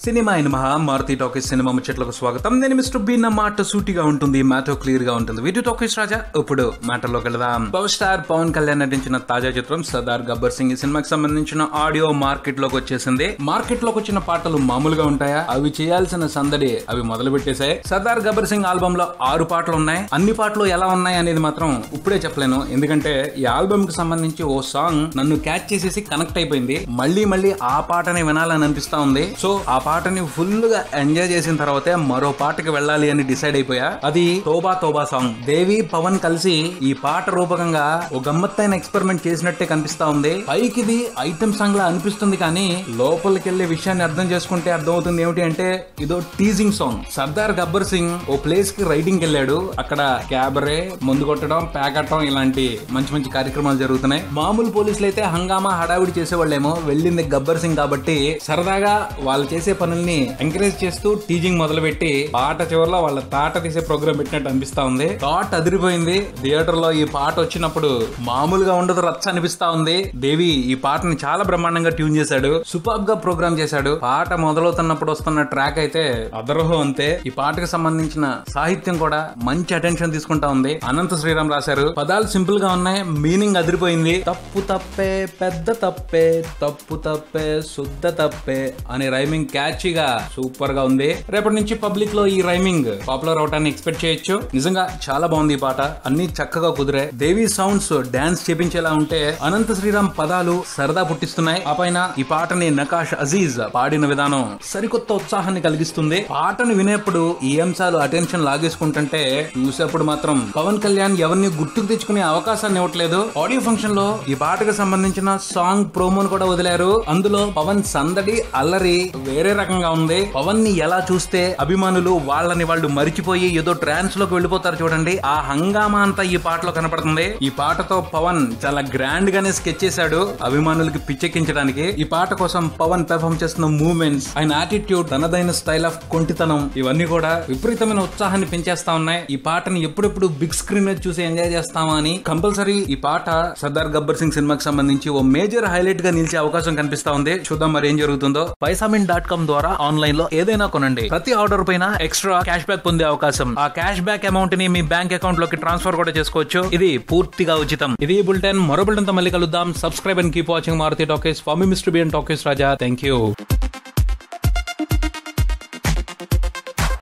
Cinema అయిన Maruti talkies cinema ముచ్చట్లకు స్వాగతం. నేను మిస్టర్ బి. నా మాట సూటిగా ఉంటుంది, మ్యాటర్ క్లియర్ గా ఉంటుంది. వీడియో టాకీస్ రాజా. ఇప్పుడు మ్యాటర్లోకి వెళదాం. పవర్ స్టార్ పవన్ కళ్యాణ్ నటించిన తాజా చిత్రం సర్దార్ గబ్బర్ సింగ్. ఈ సినిమాకి సంబంధించిన ఆడియో మార్కెట్ లోకి వచ్చేసింది. మార్కెట్ లోకి వచ్చిన పాటలు మామూలుగా ఉంటాయా? అవి చేయాల్సిన సందడి అవి మొదలు పెట్టేశాయి. సర్దార్ గబ్బర్ సింగ్ ఆల్బమ్ లో 6 పాటలు ఉన్నాయి. అన్ని పాటలు ఎలా ఉన్నాయి అనేది మాత్రం ఇప్పుడే చెప్పలేను, ఎందుకంటే ఈ ఆల్బమ్ కి సంబంధించి ఓ సాంగ్ నన్ను క్యాచ్ చేసేసి కనెక్ట్ అయిపోయింది. మళ్ళీ ఆ పాటని వినాలని అనిపిస్తా ఉంది. సో ఆ పాటని ఫుల్ గా ఎంజాయ్ చేసిన తర్వాతే మరో పాటకి వెళ్ళాలి అని డిసైడ్ అయిపోయా. అది తోబా తోబా సాంగ్. దేవి పవన్ కలిసి ఈ పాట రూపకంగా ఒక గమ్మత్తైన ఎక్స్పెరిమెంట్ చేసినట్టే కనిపిస్తా ఉంది. పైకి ఇది ఐటమ్ సాంగ్ లా అనిపిస్తుంది, కానీ లోపలికి వెళ్లే విషయాన్ని అర్థం చేసుకుంటే అర్థమవుతుంది ఏమిటి అంటే ఇదో టీజింగ్ సాంగ్. సర్దార్ గబ్బర్ సింగ్ ఓ ప్లేస్ కి రైడింగ్ వెళ్ళాడు. అక్కడ క్యాబరే, ముందు కొట్టడం, ప్యాకట్టడం ఇలాంటి మంచి కార్యక్రమాలు జరుగుతున్నాయి. మామూలు పోలీసులు అయితే హంగామా హడావిడి చేసేవాళ్ళేమో, వెళ్ళింది గబ్బర్ సింగ్ కాబట్టి సరదాగా వాళ్ళు చేసే పనుల్ని ఎంకరేజ్ చేస్తూ టీజింగ్ మొదలు పెట్టి పాట చివరిలో వాళ్ళ తాట తీసే ప్రోగ్రామ్ పెట్టినట్టు అనిపిస్తా ఉంది. థాట్ అదిరిపోయింది. థియేటర్ లో ఈ పాట వచ్చినప్పుడు మామూలుగా ఉండదు, రచ్చ అనిపిస్తా ఉంది. దేవి ఈ పాటని చాలా బ్రహ్మాండంగా ట్యూన్ చేశాడు, సూపర్ గా ప్రోగ్రామ్ చేశాడు. పాట మొదలవుతున్నప్పుడు వస్తున్న ట్రాక్ అయితే అదరోహం అంతే. ఈ పాటకు సంబంధించిన సాహిత్యం కూడా మంచి అటెన్షన్ తీసుకుంటా ఉంది. అనంత శ్రీరామ్ రాశారు. పదాలు సింపుల్ గా ఉన్నాయి, మీనింగ్ అదిరిపోయింది. తప్పు తప్పే, పెద్ద తప్పే, తప్పు తప్పే, శుద్ధ తప్పే అనే రైమింగ్ క్యాచీగా సూపర్ గా ఉంది. రేపటి నుంచి పబ్లిక్ లో ఈ రైమింగ్ పాపులర్ అవటాన్ని ఎక్స్పెక్ట్ చేయొచ్చు. నిజంగా చాలా బాగుంది ఈ పాట, అన్ని చక్కగా కుదిరాయి. దేవి సౌండ్స్ డాన్స్ చేపించేలా ఉంటే అనంత శ్రీరామ్ పదాలు సరదా పుట్టిస్తున్నాయి. ఆ పైన ఈ పాటని నకాష్ అజీజ్ పాడిన విధానం సరికొత్త ఉత్సాహాన్ని కలిగిస్తుంది. పాటను వినేప్పుడు ఈ అంశాలు అటెన్షన్ లాగేసుకుంటుంటే చూసేప్పుడు మాత్రం పవన్ కళ్యాణ్ ఎవరిని గుర్తుకు తెచ్చుకునే అవకాశాన్ని ఇవ్వట్లేదు. ఆడియో ఫంక్షన్ లో ఈ పాటకు సంబంధించిన సాంగ్ ప్రోమోను కూడా వదిలారు. అందులో పవన్ సందడి అల్లరి వేరే రకంగా ఉంది. పవన్ ని ఎలా చూస్తే అభిమానులు వాళ్ళని వాళ్ళు మరిచిపోయి ఏదో ట్రాన్స్ లోకి వెళ్ళిపోతారు చూడండి, ఆ హంగామా అంతా ఈ పాటలో కనపడుతుంది. ఈ పాటతో పవన్ చాలా గ్రాండ్ గానే స్కెచ్ చేశాడు అభిమానులకి పిచ్చెక్కించడానికి. ఈ పాట కోసం పవన్ పెర్ఫార్మ్ చేస్తున్న మూవ్మెంట్స్, ఆయన యాటిట్యూడ్, తనదైన స్టైల్ ఆఫ్ కొంటితనం ఇవన్నీ కూడా విపరీతమైన ఉత్సాహాన్ని పెంచేస్తా ఉన్నాయి. ఈ పాటని ఎప్పుడెప్పుడు బిగ్ స్క్రీన్ మీద చూసి ఎంజాయ్ చేస్తామా అని. కంపల్సరీ ఈ పాట సర్దార్ గబ్బర్ సింగ్ సినిమాకి సంబంధించి ఓ మేజర్ హైలైట్ గా నిలిచే అవకాశం కనిపిస్తా ఉంది. చూద్దాం మరి ఏం జరుగుతుందో. paisamin.com ద్వారా ఆన్లైన్ లో ఏదైనా కొనండి. ప్రతి ఆర్డర్ పైన ఎక్స్ట్రా క్యాష్ బ్యాక్ పొందే అవకాశం. ఆ క్యాష్ బ్యాక్ అమౌంట్ ని మీ బ్యాంక్ అకౌంట్ లోకి ట్రాన్స్ఫర్ కూడా చేసుకోవచ్చు. ఇది పూర్తిగా ఉచితం. ఇది బులెటిన్. మరో బులెటిన్ తో మళ్ళీ కలుద్దాం. Subscribe and keep watching Maruthi talkies. For me mister B and talkies Raja. Thank you.